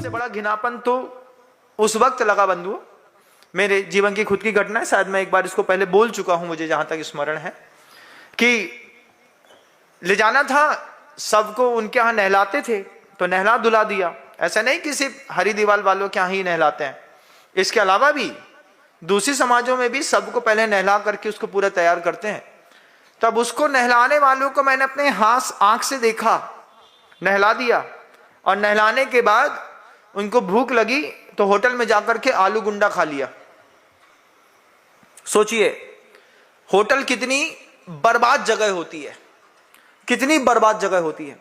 सबसे बड़ा घिनापन तो उस वक्त लगा बंधुओं, मेरे जीवन की खुद की घटना है, शायद मैं एक बार इसको पहले बोल चुका हूं, मुझे जहां तक स्मरण है, कि ले जाना था सबको, उनके यहाँ नहलाते थे तो नहला धुला दिया। ऐसा नहीं कि सिर्फ हरी दीवाल वालों के यहाँ ही नहलाते हैं, इसके अलावा भी दूसरी समाजों में भी सबको पहले नहला करके उसको पूरा तैयार करते हैं। तब उसको नहलाने वालों को मैंने अपने आंख से देखा, नहला दिया, और नहलाने के बाद उनको भूख लगी तो होटल में जाकर के आलू गुंडा खा लिया। सोचिए होटल कितनी बर्बाद जगह होती है, कितनी बर्बाद जगह होती है।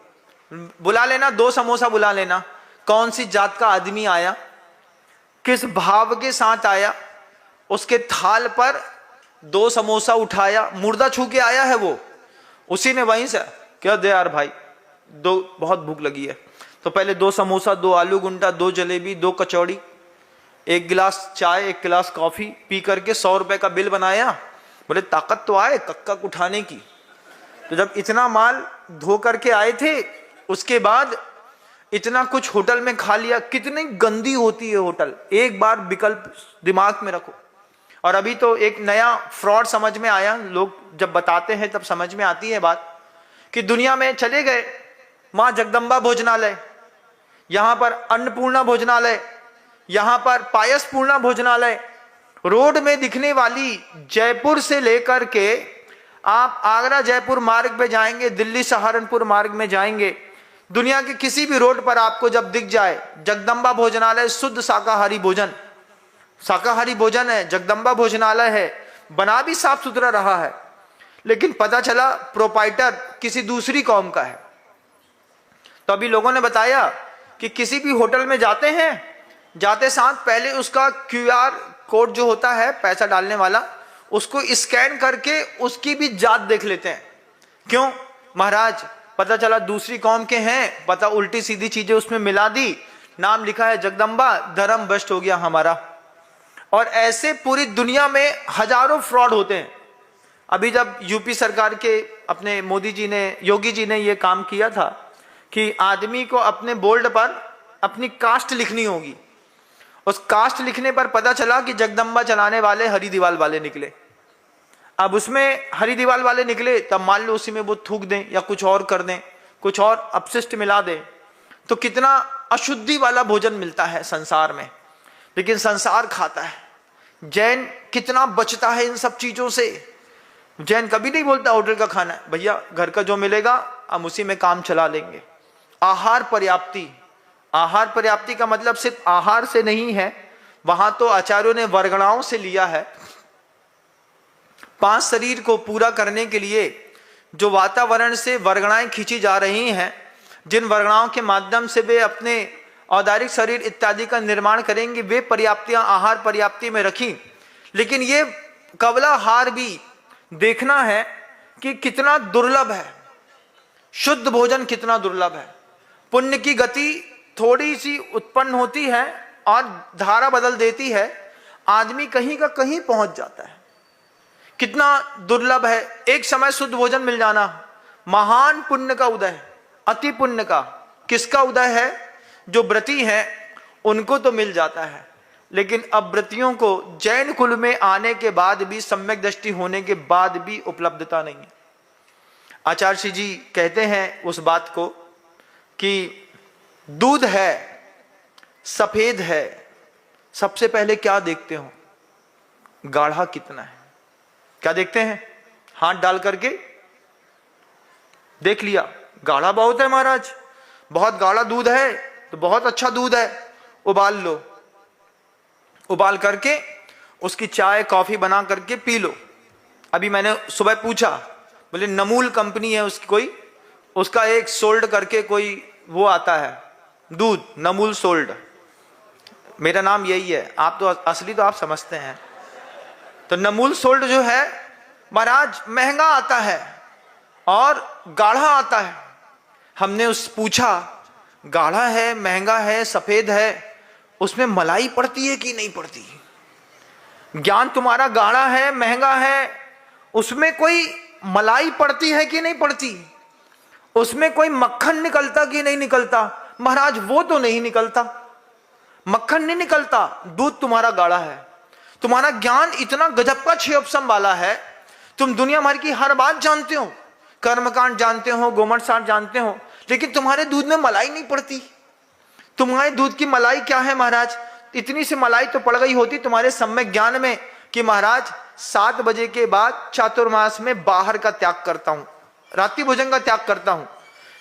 बुला लेना, 2 समोसा बुला लेना, कौन सी जात का आदमी आया, किस भाव के साथ आया, उसके थाल पर 2 समोसा उठाया, मुर्दा छू के आया है वो, उसी ने वहीं से क्या दे यार भाई, 2 बहुत भूख लगी है, तो पहले 2 समोसा, 2 आलू गुंडा, 2 जलेबी, 2 कचौड़ी, 1 गिलास चाय, 1 गिलास कॉफी पी करके 100 रुपए का बिल बनाया। बोले ताकत तो आए कक्का उठाने की। तो जब इतना माल धो करके आए थे, उसके बाद इतना कुछ होटल में खा लिया, कितनी गंदी होती है होटल, एक बार विकल्प दिमाग में रखो। और अभी तो एक नया फ्रॉड समझ में आया, लोग जब बताते हैं तब समझ में आती है बात, कि दुनिया में चले गए मां जगदम्बा भोजनालय, यहां पर अन्नपूर्णा भोजनालय, यहां पर पायस पूर्णा भोजनालय, रोड में दिखने वाली जयपुर से लेकर के आप आगरा जयपुर मार्ग पे जाएंगे, दिल्ली सहारनपुर मार्ग में जाएंगे, दुनिया के किसी भी रोड पर आपको जब दिख जाए जगदम्बा भोजनालय, शुद्ध शाकाहारी भोजन, शाकाहारी भोजन है, जगदम्बा भोजनालय है, बना भी साफ सुथरा रहा है, लेकिन पता चला प्रोपाइटर किसी दूसरी कौम का है। तो अभी लोगों ने बताया कि किसी भी होटल में जाते हैं, जाते साथ पहले उसका QR कोड जो होता है पैसा डालने वाला, उसको स्कैन करके उसकी भी जात देख लेते हैं। क्यों महाराज, पता चला दूसरी कौम के हैं, पता उल्टी सीधी चीजें उसमें मिला दी, नाम लिखा है जगदम्बा, धर्म भ्रष्ट हो गया हमारा। और ऐसे पूरी दुनिया में हजारों फ्रॉड होते हैं। अभी जब यूपी सरकार के अपने मोदी जी ने, योगी जी ने ये काम किया था कि आदमी को अपने बोर्ड पर अपनी कास्ट लिखनी होगी, उस कास्ट लिखने पर पता चला कि जगदम्बा चलाने वाले हरी दीवाल वाले निकले। अब उसमें हरी दीवाल वाले निकले, तब मान लो उसी में वो थूक दें या कुछ और कर दें, कुछ और अपशिष्ट मिला दें, तो कितना अशुद्धि वाला भोजन मिलता है संसार में, लेकिन संसार खाता है। जैन कितना बचता है इन सब चीजों से। जैन कभी नहीं बोलता होटल का खाना है, भैया घर का जो मिलेगा हम उसी में काम चला लेंगे। आहार पर्याप्ति, आहार पर्याप्ति का मतलब सिर्फ आहार से नहीं है, वहां तो आचार्यों ने वर्गणाओं से लिया है। 5 शरीर को पूरा करने के लिए जो वातावरण से वर्गणाएं खींची जा रही हैं, जिन वर्गणाओं के माध्यम से वे अपने औदारिक शरीर इत्यादि का निर्माण करेंगे, वे पर्याप्तियां आहार पर्याप्ति में रखी। लेकिन ये कवलाहार भी देखना है कि कितना दुर्लभ है, शुद्ध भोजन कितना दुर्लभ है। पुण्य की गति थोड़ी सी उत्पन्न होती है और धारा बदल देती है, आदमी कहीं का कहीं पहुंच जाता है। कितना दुर्लभ है एक समय शुद्ध भोजन मिल जाना। महान पुण्य का उदय, अति पुण्य का किसका उदय है? जो व्रती हैं उनको तो मिल जाता है, लेकिन अव्रतियों को जैन कुल में आने के बाद भी, सम्यक दृष्टि होने के बाद भी उपलब्धता नहीं है। आचार्य श्री जी कहते हैं उस बात को कि दूध है, सफेद है, सबसे पहले क्या देखते हो? गाढ़ा कितना है। क्या देखते हैं? हाथ डाल करके देख लिया, गाढ़ा बहुत है महाराज, बहुत गाढ़ा दूध है तो बहुत अच्छा दूध है, उबाल लो, उबाल करके उसकी चाय कॉफी बना करके पी लो। अभी मैंने सुबह पूछा, बोले नमूल कंपनी है उसकी कोई, उसका एक सोल्ड करके कोई वो आता है दूध, नमूल सोल्ड, मेरा नाम यही है, आप तो असली तो आप समझते हैं। तो नमूल सोल्ड जो है महाराज महंगा आता है और गाढ़ा आता है। हमने उस पूछा, गाढ़ा है, महंगा है, सफेद है, उसमें मलाई पड़ती है कि नहीं पड़ती? ज्ञान तुम्हारा गाढ़ा है, महंगा है, उसमें कोई मलाई पड़ती है कि नहीं पड़ती? उसमें कोई मक्खन निकलता कि नहीं निकलता? महाराज वो तो नहीं निकलता। मक्खन नहीं निकलता, दूध तुम्हारा गाढ़ा है। तुम्हारा ज्ञान इतना गजब का 6 ऑप्शन वाला है, तुम दुनिया भर की हर बात जानते हो, कर्मकांड जानते हो, गोमट साठ जानते हो, लेकिन तुम्हारे दूध में मलाई नहीं पड़ती। तुम्हारे दूध की मलाई क्या है महाराज? इतनी सी मलाई तो पड़ गई होती तुम्हारे सम्यक ज्ञान में कि महाराज 7 बजे के बाद चातुर्मास में बाहर का त्याग करता हूं, रात्रि भोजन का त्याग करता हूं।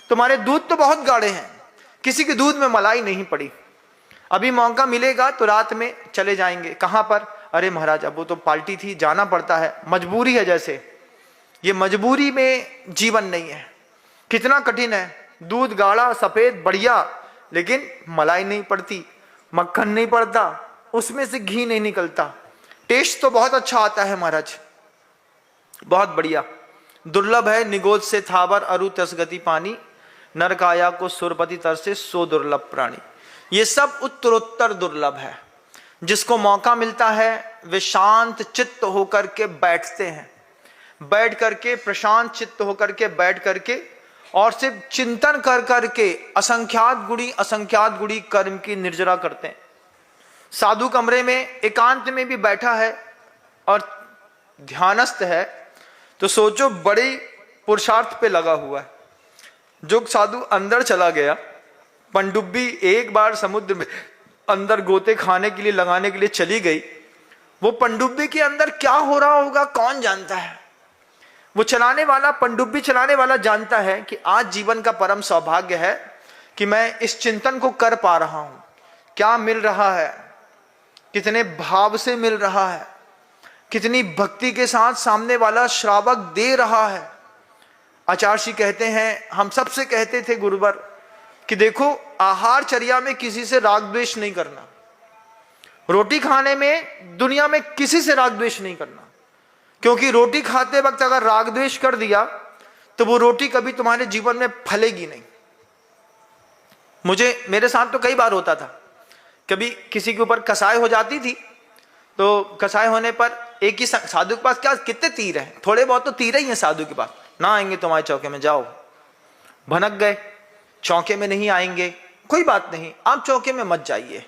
तुम्हारे दूध तो बहुत गाढ़े हैं, किसी के दूध में मलाई नहीं पड़ी। अभी मौका मिलेगा तो रात में चले जाएंगे। कहां पर? अरे महाराज अब वो तो पार्टी थी, जाना पड़ता है, मजबूरी है। जैसे ये मजबूरी में जीवन नहीं है, कितना कठिन है। दूध गाढ़ा सफेद बढ़िया, लेकिन मलाई नहीं पड़ती, मक्खन नहीं पड़ता, उसमें से घी नहीं निकलता। टेस्ट तो बहुत अच्छा आता है महाराज, बहुत बढ़िया। दुर्लभ है निगोद से थावर अरु तसगति पानी, नर काया को सुरपति तर से सो दुर्लभ प्राणी। ये सब उत्तरोत्तर दुर्लभ है। जिसको मौका मिलता है वे शांत चित्त होकर के बैठते हैं, बैठ करके प्रशांत चित्त होकर के बैठ करके और सिर्फ चिंतन कर करके असंख्यात गुणी कर्म की निर्जरा करते हैं। साधु कमरे में एकांत में भी बैठा है और ध्यानस्थ है तो सोचो बड़ी पुरुषार्थ पे लगा हुआ है। जो साधु अंदर चला गया, पनडुब्बी एक बार समुद्र में अंदर गोते खाने के लिए लगाने के लिए चली गई, वो पनडुब्बी के अंदर क्या हो रहा होगा कौन जानता है। वो चलाने वाला, पनडुब्बी चलाने वाला जानता है कि आज जीवन का परम सौभाग्य है कि मैं इस चिंतन को कर पा रहा हूं। क्या मिल रहा है, कितने भाव से मिल रहा है, कितनी भक्ति के साथ सामने वाला श्रावक दे रहा है। आचार्य जी कहते हैं, हम सबसे कहते थे गुरुवर कि देखो आहार चर्या में किसी से राग द्वेष नहीं करना, रोटी खाने में दुनिया में किसी से राग द्वेष नहीं करना, क्योंकि रोटी खाते वक्त अगर राग द्वेष कर दिया तो वो रोटी कभी तुम्हारे जीवन में फलेगी नहीं। मेरे साथ तो कई बार होता था, कभी किसी के ऊपर कसाई हो जाती थी तो कसाई होने पर एक ही साधु के पास क्या कितने तीर हैं, थोड़े बहुत तो तीर ही हैं साधु के पास, ना आएंगे तुम्हारे चौके में, जाओ। भनक गए, चौके में नहीं आएंगे, कोई बात नहीं, आप चौके में मत जाइए।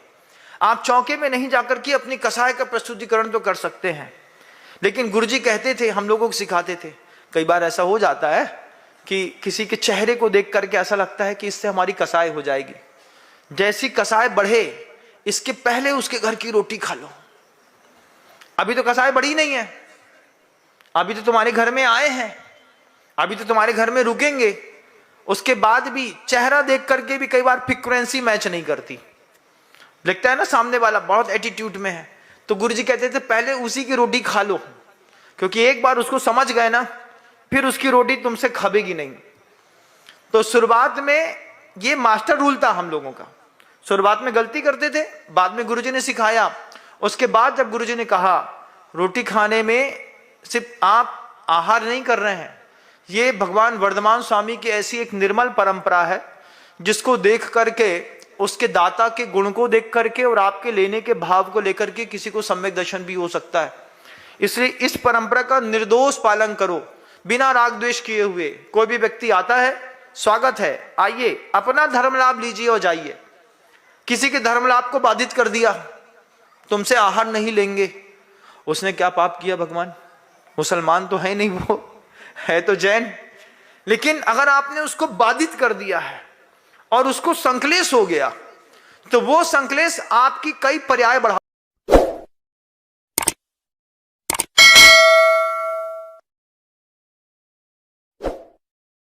आप चौके में नहीं जाकर के अपनी कसाय का प्रस्तुतिकरण तो कर सकते हैं, लेकिन गुरुजी कहते थे, हम लोगों को सिखाते थे, कई बार ऐसा हो जाता है कि किसी के चेहरे को देख करके ऐसा लगता है कि इससे हमारी कसाय हो जाएगी। जैसी कसाय बढ़े इसके पहले उसके घर की रोटी खा लो। अभी तो कसाय बढ़ी नहीं है, अभी तो तुम्हारे घर में आए हैं, अभी तो तुम्हारे घर में रुकेंगे, उसके बाद भी चेहरा देख करके भी कई बार फ्रीक्वेंसी मैच नहीं करती। लगता है ना सामने वाला बहुत एटीट्यूड में है, तो गुरुजी कहते थे पहले उसी की रोटी खा लो, क्योंकि एक बार उसको समझ गए ना फिर उसकी रोटी तुमसे खबेगी नहीं। तो शुरुआत में ये मास्टर रूल था हम लोगों का, शुरुआत में गलती करते थे, बाद में गुरुजी ने सिखाया। उसके बाद जब गुरुजी ने कहा रोटी खाने में सिर्फ आप आहार नहीं कर रहे हैं, ये भगवान वर्धमान स्वामी की ऐसी एक निर्मल परंपरा है जिसको देख करके, उसके दाता के गुण को देख करके और आपके लेने के भाव को लेकर के किसी को सम्यक दर्शन भी हो सकता है। इसलिए इस परंपरा का निर्दोष पालन करो, बिना राग द्वेष किए हुए। कोई भी व्यक्ति आता है, स्वागत है, आइए, अपना धर्म लाभ लीजिए और जाइए। किसी के धर्म लाभ को बाधित कर दिया, तुमसे आहार नहीं लेंगे, उसने क्या पाप किया भगवान? मुसलमान तो है नहीं, वो है तो जैन, लेकिन अगर आपने उसको बाधित कर दिया है और उसको संकलेश हो गया तो वो संकलेश आपकी कई पर्याय बढ़ा